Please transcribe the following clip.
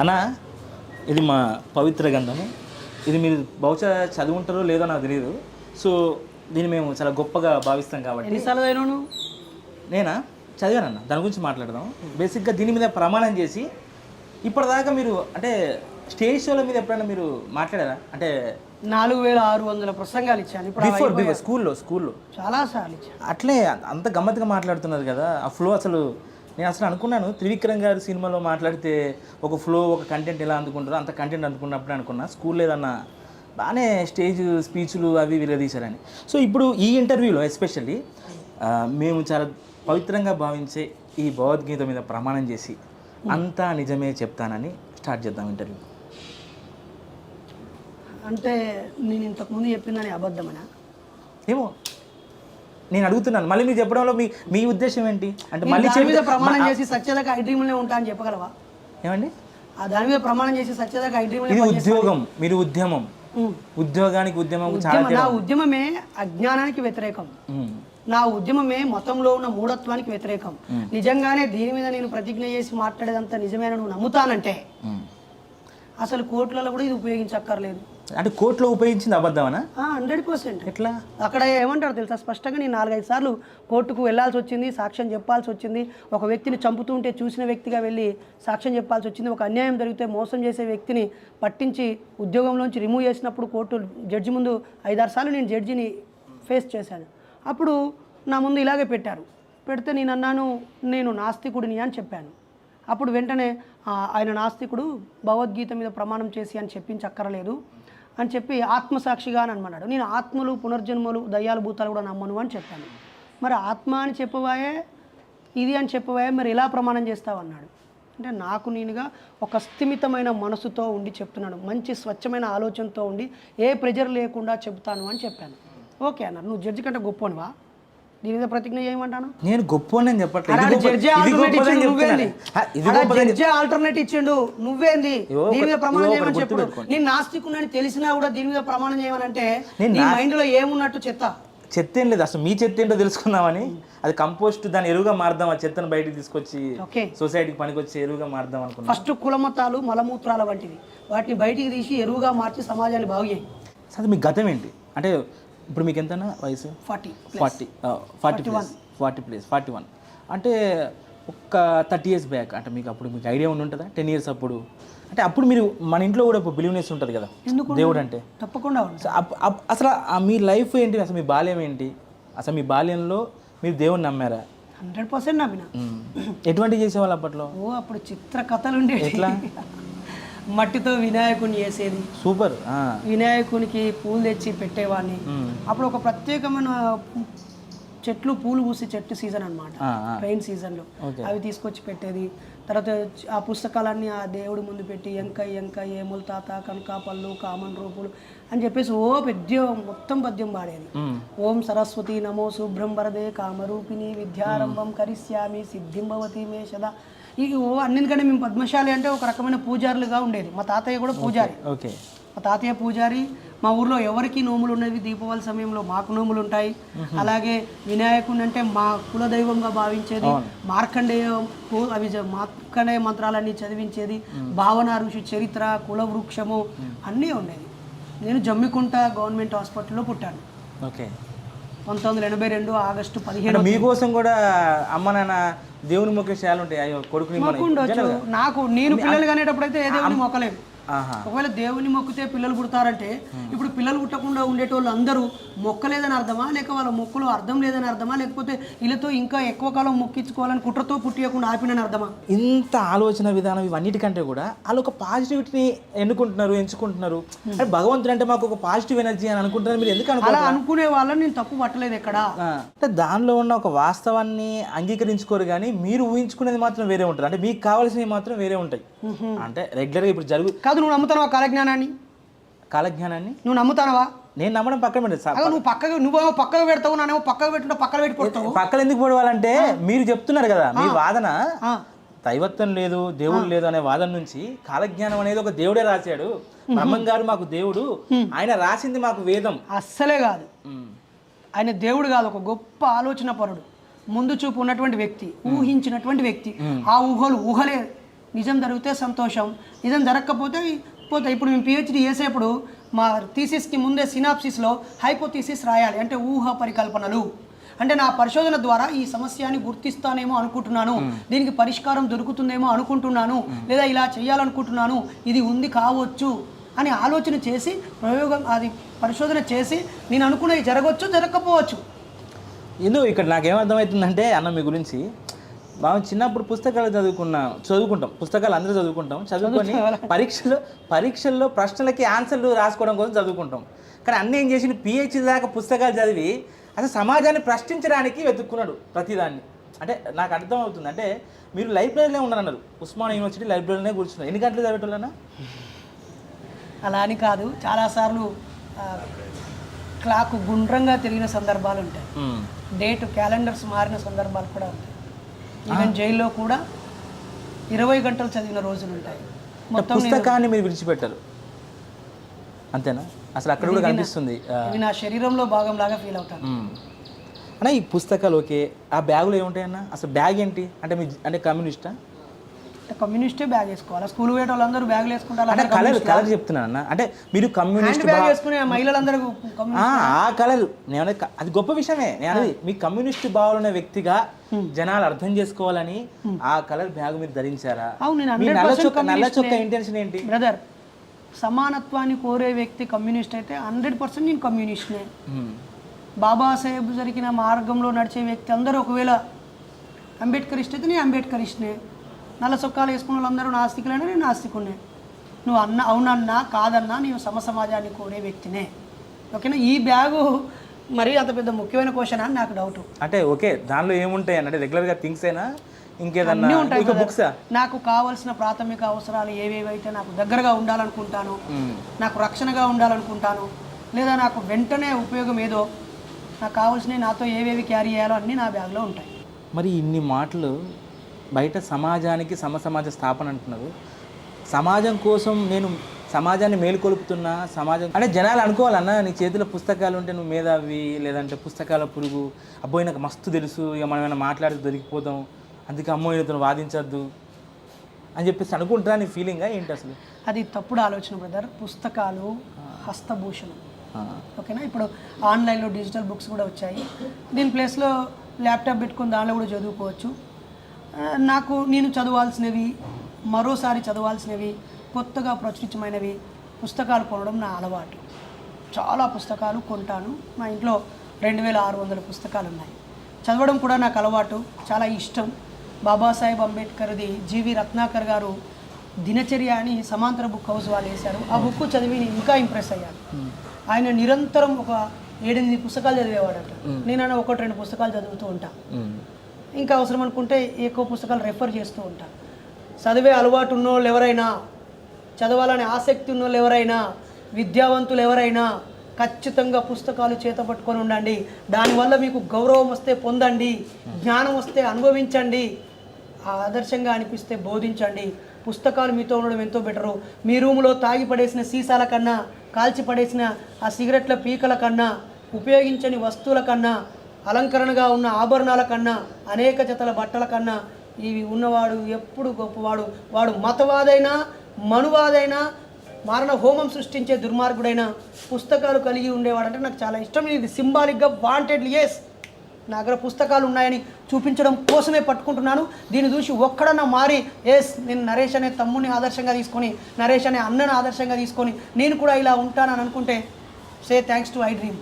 అన్నా ఇది మా పవిత్ర గ్రంథము. ఇది మీరు బహుశా చదువుంటారో లేదో నాకు తెలియదు. సో దీన్ని మేము చాలా గొప్పగా భావిస్తాం కాబట్టి. ఎన్నిసార్లు చదివాను? నేనా చదివానన్న, దాని గురించి మాట్లాడదాం. బేసిక్గా దీని మీద ప్రమాణం చేసి ఇప్పటిదాకా మీరు అంటే స్టేజ్ షోల మీద ఎప్పుడైనా మీరు మాట్లాడారా? అంటే 4600 ప్రసంగాలు ఇచ్చాను. బిఫోర్ స్కూల్లో చాలాసార్లు ఇచ్చాను. అట్లే అంత గమ్మత్తుగా మాట్లాడుతున్నారు కదా. ఆ ఫ్లో అసలు నేను అసలు అనుకున్నాను త్రివిక్రమ్ గారి సినిమాలో మాట్లాడితే ఒక ఫ్లో ఒక కంటెంట్ ఎలా అందుకుంటారో అంత కంటెంట్ అందుకున్నప్పుడు అనుకున్నా స్కూల్లో ఏదన్నా బాగానే స్టేజ్ స్పీచ్లు అవి విరదీశారని. సో ఇప్పుడు ఈ ఇంటర్వ్యూలో ఎస్పెషల్లీ మేము చాలా పవిత్రంగా భావించే ఈ భగవద్గీత మీద ప్రమాణం చేసి అంతా నిజమే చెప్తానని స్టార్ట్ చేద్దాం ఇంటర్వ్యూ. అంటే నేను ఇంతకుముందు చెప్పిందని అబద్ధమనా? ఏమో నేను అడుగుతున్నాను. మళ్ళీ మీరు చెప్పడంలో మీ ఉద్దేశం ఏంటి? అంటే మళ్ళీ దాని మీద ప్రమాణం చేసి సత్యదాకా ఐ డ్రీమ్లోనే ఉంటా అని చెప్పగలవా? ఏమండి? ఆ దాని మీద ప్రమాణం చేసి సత్యదాకా ఐ డ్రీమ్లో ఇది ఉద్యోగం, మీరు ఉద్యమం, ఉద్యోగానికి ఉద్యమం. నా ఉద్యమమే అజ్ఞానానికి వ్యతిరేకం. నా ఉద్యమమే మతంలో ఉన్న మూఢత్వానికి వ్యతిరేకం. నిజంగానే దీని మీద నేను ప్రతిజ్ఞ చేసి మాట్లాడేదంతా నిజమేనా నువ్వు నమ్ముతానంటే అసలు కోర్టులలో కూడా ఇది ఉపయోగించక్కర్లేదు. అంటే కోర్టులో ఉపయోగించింది అబద్ధమనా? 100%. ఎట్లా? అక్కడ ఏమంటారు తెలుసా? స్పష్టంగా నేను 4-5 సార్లు కోర్టుకు వెళ్లాల్సి వచ్చింది, సాక్ష్యం చెప్పాల్సి వచ్చింది. ఒక వ్యక్తిని చంపుతూ ఉంటే చూసిన వ్యక్తిగా వెళ్ళి సాక్ష్యం చెప్పాల్సి వచ్చింది. ఒక అన్యాయం జరిగితే మోసం చేసే వ్యక్తిని పట్టించి ఉద్యోగంలోంచి రిమూవ్ చేసినప్పుడు కోర్టు జడ్జి ముందు 5-6 సార్లు నేను జడ్జిని ఫేస్ చేశాను. అప్పుడు నా ముందు ఇలాగే పెట్టారు. పెడితే నేను అన్నాను నేను నాస్తికుడిని అని చెప్పాను. అప్పుడు వెంటనే ఆయన నాస్తికుడు భగవద్గీత మీద ప్రమాణం చేసి అని చెప్పించక్కర్లేదు అని చెప్పి ఆత్మసాక్షిగా అని అనమన్నాడు. నేను ఆత్మలు, పునర్జన్మలు, దయ్యాలు, భూతాలు కూడా నమ్మను అని చెప్పాను. మరి ఆత్మ అని చెప్పవాయే, ఇది అని చెప్పవాయే, మరి ఎలా ప్రమాణం చేస్తావన్నాడు. అంటే నాకు నేనుగా ఒక స్థిమితమైన మనసుతో ఉండి చెప్తున్నాను, మంచి స్వచ్ఛమైన ఆలోచనతో ఉండి ఏ ప్రెజర్ లేకుండా చెప్తాను అని చెప్పాను. ఓకే అన్నారు. నువ్వు జడ్జి కంటే గొప్పనివా? దీని మీద ప్రతిజ్ఞ చేయమంటాను. నేను గొప్ప చెప్పట్లేదు. ఆల్టర్నేట్ ఇచ్చిండు, నువ్వేంది దీని మీద ప్రమాణం చేయమని చెప్పడు. నేను నాస్తికుని తెలిసినా కూడా దీని మీద ప్రమాణం చేయమనంటే నీ మైండ్ లో ఏమున్నట్టు చెత్త ఏం లేదు. అసలు మీ చెత్త ఏంటో తెలుసుకుందామని, అది కంపోస్ట్ దాని ఎరువుగా మారుదాం, ఆ చెత్తను బయటకు తీసుకొచ్చి సొసైటీకి పనికొచ్చి ఎరువుగా మారుదాం అనుకున్నాను. ఫస్ట్ కులమతాలు, మలమూత్రాల వంటివి వాటిని బయటికి తీసి ఎరువుగా మార్చి సమాజాన్ని బాగు చేయి. సార్ మీ గతం ఏంటి? అంటే ఇప్పుడు మీకు ఎంతనా వయసు? 41. అంటే ఒక 30 years బ్యాక్ అంటే మీకు అప్పుడు మీకు ఐడియా ఉంటుందా? 10 years అప్పుడు అంటే అప్పుడు మీరు మన ఇంట్లో కూడా బిలీవ్నెస్ ఉంటుంది కదా దేవుడు అంటే. తప్పకుండా. అసలు మీ లైఫ్ ఏంటి? అసలు మీ బాల్యం ఏంటి? అసలు మీ బాల్యంలో మీరు దేవుని నమ్మారా? 100% నమ్మిన. ఎటువంటి చేసేవాళ్ళు అప్పట్లో? అప్పుడు చిత్ర కథలు ఉండేవి. ఎట్లా? మట్టితో వినాయకుని చేసేది. సూపర్. వినాయకునికి పూలు తెచ్చి పెట్టేవాడిని. అప్పుడు ఒక ప్రత్యేకమైన చెట్లు పూలు పూసే చెట్టు సీజన్ అనమాట, రైన్ సీజన్లో అవి తీసుకొచ్చి పెట్టేది. తర్వాత ఆ పుస్తకాలన్నీ ఆ దేవుడి ముందు పెట్టి ఎంక ఏముల తాత కనకాపళ్ళు కామన్ రూపులు అని చెప్పేసి మొత్తం పద్యం పాడేది. ఓం సరస్వతి నమో శుభ్రం వరదే కామరూపిణి విద్యారంభం కరిష్యామి సిద్ధిం భవతి మే సదా. అన్నింటికంటే మేము పద్మశాలి అంటే ఒక రకమైన పూజారులుగా ఉండేది. మా తాతయ్య కూడా పూజారి. మా తాతయ్య పూజారి. మా ఊర్లో ఎవరికి నోములు ఉన్నవి దీపావళి సమయంలో మాకు నోములు ఉంటాయి. అలాగే వినాయకుని అంటే మా కులదైవంగా భావించేది. మార్కండేయ మంత్రాలన్నీ చదివించేది. భావన ఋషి చరిత్ర, కుల వృక్షము అన్నీ ఉండేది. నేను జమ్మికుంట గవర్నమెంట్ హాస్పిటల్లో పుట్టాను. 1982 ఆగస్టు 15. మీకోసం కూడా అమ్మ నాన్న దేవుని మొక్కే చేయాలి ఉంటాయి. కొడుకుని నాకు నేను పిల్లలు కనేటప్పుడు అయితే ఏ దేవుని మొక్కలేదు. ఒకవేళ దేవుని మొక్కితే పిల్లలు పుడతారంటే ఇప్పుడు పిల్లలు పుట్టకుండా ఉండేటోళ్ళు అందరూ మొక్కలేదని అర్థమా, లేక వాళ్ళ మొక్కలు అర్థం లేదని అర్థమా, లేకపోతే వీళ్ళతో ఇంకా ఎక్కువ కాలం మొక్కించుకోవాలని కుట్రతో పుట్టియకుండా ఆపినని అర్థమా? ఇంత ఆలోచన విధానం ఇవన్నిటికంటే కూడా వాళ్ళు ఒక పాజిటివిటీని ఎంచుకుంటున్నారు. అంటే భగవంతుడు అంటే మాకు ఒక పాజిటివ్ ఎనర్జీ అని అనుకుంటున్నారు. మీరు ఎందుకు అలా అనుకునే వాళ్ళని నేను తప్పు పట్టలేదు ఎక్కడ. అంటే దానిలో ఉన్న ఒక వాస్తవాన్ని అంగీకరించుకోరు, కానీ మీరు ఊహించుకునేది మాత్రం వేరే ఉంటుంది. అంటే మీకు కావాల్సినవి మాత్రం వేరే ఉంటాయి. అంటే రెగ్యులర్గా ఇప్పుడు కాదు. నువ్వు నమ్ముతావా కాలజ్ఞానాన్ని? నువ్వు నమ్ముతానవా? నేను నమ్మడం పక్కన పెడతాను. నువ్వు పక్కకు పెడతావు, నానేమో పక్కకు పెట్టుకుంటా పక్కన పెట్టుకుంటావు. పక్కన ఎందుకు పడవాలంటే మీరు చెప్తున్నారు కదా, మీ వాదన దైవత్వం లేదు, దేవుడు లేదు అనే వాదన నుంచి కాలజ్ఞానం అనేది ఒక దేవుడే రాశాడు, బ్రహ్మం గారు మాకు దేవుడు, ఆయన రాసింది మాకు వేదం. అస్సలే కాదు. ఆయన దేవుడు కాదు, ఒక గొప్ప ఆలోచన పరుడు, ముందు చూపు ఉన్నటువంటి వ్యక్తి, ఊహించినటువంటి వ్యక్తి. ఆ ఊహలే నిజం జరిగితే సంతోషం, నిజం జరగకపోతే పోతాయి. ఇప్పుడు మేము పిహెచ్డి చేసేప్పుడు మా థీసిస్కి ముందే సినాప్సిస్లో హైపోథీసిస్ రాయాలి, అంటే ఊహ పరికల్పనలు. అంటే నా పరిశోధన ద్వారా ఈ సమస్యని గుర్తిస్తానేమో అనుకుంటున్నాను, దీనికి పరిష్కారం దొరుకుతుందేమో అనుకుంటున్నాను, లేదా ఇలా చేయాలనుకుంటున్నాను, ఇది ఉంది కావచ్చు అని ఆలోచన చేసి ప్రయోగం అది పరిశోధన చేసి నేను అనుకున్నది జరగవచ్చు, జరగకపోవచ్చు. ఎందుకు ఇక్కడ నాకేమర్థమవుతుందంటే అన్న మీ గురించి మనం చిన్నప్పుడు పుస్తకాలు చదువుకుంటాం, పుస్తకాలు అందరూ చదువుకొని పరీక్షల్లో ప్రశ్నలకి ఆన్సర్లు రాసుకోవడం కోసం చదువుకుంటాం. కానీ అన్నీ ఏం చేసి పిహెచ్డి దాకా పుస్తకాలు చదివి అసలు సమాజాన్ని ప్రశ్నించడానికి వెతుక్కున్నాడు ప్రతిదాన్ని. అంటే నాకు అర్థమవుతుంది, అంటే మీరు లైబ్రరీలో ఉన్నారన్నారు, ఉస్మానియా యూనివర్సిటీ లైబ్రరీలోనే కూర్చున్నారు. ఎన్ని గంటలు చదివేటోళ్ళన్నా? అలా అని కాదు, చాలాసార్లు క్లాక్ గుండ్రంగా తిరిగిన సందర్భాలు ఉంటాయి, డేట్ క్యాలెండర్స్ మారిన సందర్భాలు కూడా ఉంటాయి. ఈవెన్ జైల్లో కూడా 20 గంటలు చదివిన రోజులు ఉంటాయి. మొత్తం పుస్తకాన్ని మీరు విడిచిపెట్టారు అంతేనా? అసలు అక్కడ కూడా కనిపిస్తుంది, ఇది నా శరీరంలో భాగం లాగా ఫీల్ అవుతాను. అన్న ఈ పుస్తకాలు ఓకే, ఆ బ్యాగులో ఏముంటాయన్న? అసలు బ్యాగ్ ఏంటి అంటే మీ అంటే కమ్యూనిస్టా? కమ్యూనిస్టే బ్యాగ్ వేసుకోవాలి, స్కూల్ పోయే వాళ్ళందరూ బ్యాగులు వేసుకుంటారు. అంటే కలర్ చెప్తున్నాను అన్న, అంటే మీరు కమ్యూనిస్ట్ బ్యాగ్ వేసుకునే మహిళలందరూ ఆ కలర్ నేను అది గొప్ప విషయమే. నేను అనేది మీ కమ్యూనిస్ట్ భావాలున్న వ్యక్తిగా జనాలు అర్థం చేసుకోవాలని ఆ కలర్ బ్యాగ్ మీరు ధరించారా? అవును, నల్ల చొక్క ఇంటెన్షన్ ఏంటి? బ్రదర్, సమానత్వాన్ని కోరే వ్యక్తి కమ్యూనిస్ట్ అయితే 100% నేను కమ్యూనిస్ట్నే. బాబాసాహెబ్ జరిగిన మార్గంలో నడిచే వ్యక్తి అందరూ ఒకవేళ అంబేద్కరిస్ట్ అయితే నేను అంబేద్కరిస్ట్నే. నల్ల చొక్కాలు వేసుకున్న వాళ్ళందరూ నాస్తికులైనా నేను నాస్తికునే. నువ్వు అవునన్నా కాదన్నా నేను సమాజాన్ని కోరే వ్యక్తినే. ఓకేనా? ఈ బ్యాగు మరీ అంత పెద్ద ముఖ్యమైన క్వశ్చన్ అని నాకు డౌట్. అంటే ఓకే, దానిలో ఏముంటాయి అంటే రెగ్యులర్గా థింగ్స్ అయినా ఇంకేదన్నా ఉంటాయి? బుక్స్ నాకు కావాల్సిన ప్రాథమిక అవసరాలు ఏవేవైతే నాకు దగ్గరగా ఉండాలనుకుంటాను, నాకు రక్షణగా ఉండాలనుకుంటాను, లేదా నాకు వెంటనే ఉపయోగం ఏదో నాకు కావాల్సినవి నాతో ఏవేవి క్యారీ చేయాలో అన్నీ నా బ్యాగ్లో ఉంటాయి. మరి ఇన్ని మాటలు బయట సమాజానికి సమాజ స్థాపన అంటున్నారు. సమాజం కోసం నేను సమాజాన్ని మేలుకొలుపుతున్నా, సమాజం అంటే జనాలు అనుకోవాలన్నా నీ చేతిలో పుస్తకాలు ఉంటే నువ్వు మేధావి, లేదంటే పుస్తకాల పురుగు, అబ్బోయి నాకు మస్తు తెలుసు, ఇక మనం ఏమైనా మాట్లాడితే దొరికిపోతాం, అందుకే అమ్మోయినతో వాదించద్దు అని చెప్పేసి అనుకుంటా నీ ఫీలింగా ఏంటి అసలు? అది తప్పుడు ఆలోచన బ్రదర్. పుస్తకాలు హస్తభూషణం, ఓకేనా? ఇప్పుడు ఆన్లైన్లో డిజిటల్ బుక్స్ కూడా వచ్చాయి, దీని ప్లేస్లో ల్యాప్టాప్ పెట్టుకుని దానిలో కూడా చదువుకోవచ్చు. నేను చదవాల్సినవి, మరోసారి చదవాల్సినవి, కొత్తగా ప్రచురితమైనవి పుస్తకాలు కొనడం నా అలవాటు. చాలా పుస్తకాలు కొంటాను. మా ఇంట్లో 2600 పుస్తకాలు ఉన్నాయి. చదవడం కూడా నాకు అలవాటు, చాలా ఇష్టం. బాబాసాహెబ్ అంబేద్కర్ది జీవి రత్నాకర్ గారు దినచర్య అని సమాంతర బుక్ హౌస్ వాళ్ళు వేశారు. ఆ బుక్ చదివి నేను ఇంకా ఇంప్రెస్ అయ్యాను. ఆయన నిరంతరం ఒక 7-8 పుస్తకాలు చదివేవాడట. నేను 1-2 పుస్తకాలు చదువుతూ ఉంటాను. ఇంకా అవసరం అనుకుంటే ఎక్కువ పుస్తకాలు రెఫర్ చేస్తూ ఉంటాను. చదివే అలవాటు ఉన్నోళ్ళు ఎవరైనా, చదవాలనే ఆసక్తి ఉన్నోళ్ళు ఎవరైనా, విద్యావంతులు ఎవరైనా ఖచ్చితంగా పుస్తకాలు చేతపట్టుకొని ఉండండి. దానివల్ల మీకు గౌరవం వస్తే పొందండి, జ్ఞానం వస్తే అనుభవించండి, ఆదర్శంగా అనిపిస్తే బోధించండి. పుస్తకాలు మీతో ఉండడం ఎంతో బెటరు. మీ రూములో తాగి పడేసిన సీసాల కన్నా, కాల్చి పడేసిన ఆ సిగరెట్ల పీకల కన్నా, ఉపయోగించని వస్తువుల కన్నా, అలంకరణగా ఉన్న ఆభరణాల కన్నా, అనేక జతల బట్టల కన్నా ఇవి ఉన్నవాడు ఎప్పుడు గొప్పవాడు. వాడు మతవాదైనా, మనువాదైనా, మారణ హోమం సృష్టించే దుర్మార్గుడైనా పుస్తకాలు కలిగి ఉండేవాడంటే నాకు చాలా ఇష్టం. ఇది సింబాలిక్గా వాంటెడ్లీ ఎస్ నా దగ్గర పుస్తకాలు ఉన్నాయని చూపించడం కోసమే పట్టుకుంటున్నాను. దీన్ని చూసి ఒక్కడన్నా మారి ఎస్ నేను నరేష్ అనే తమ్ముని ఆదర్శంగా తీసుకొని, నరేష్ అనే అన్నను ఆదర్శంగా తీసుకొని నేను కూడా ఇలా ఉంటానని అనుకుంటే say thanks to I dream.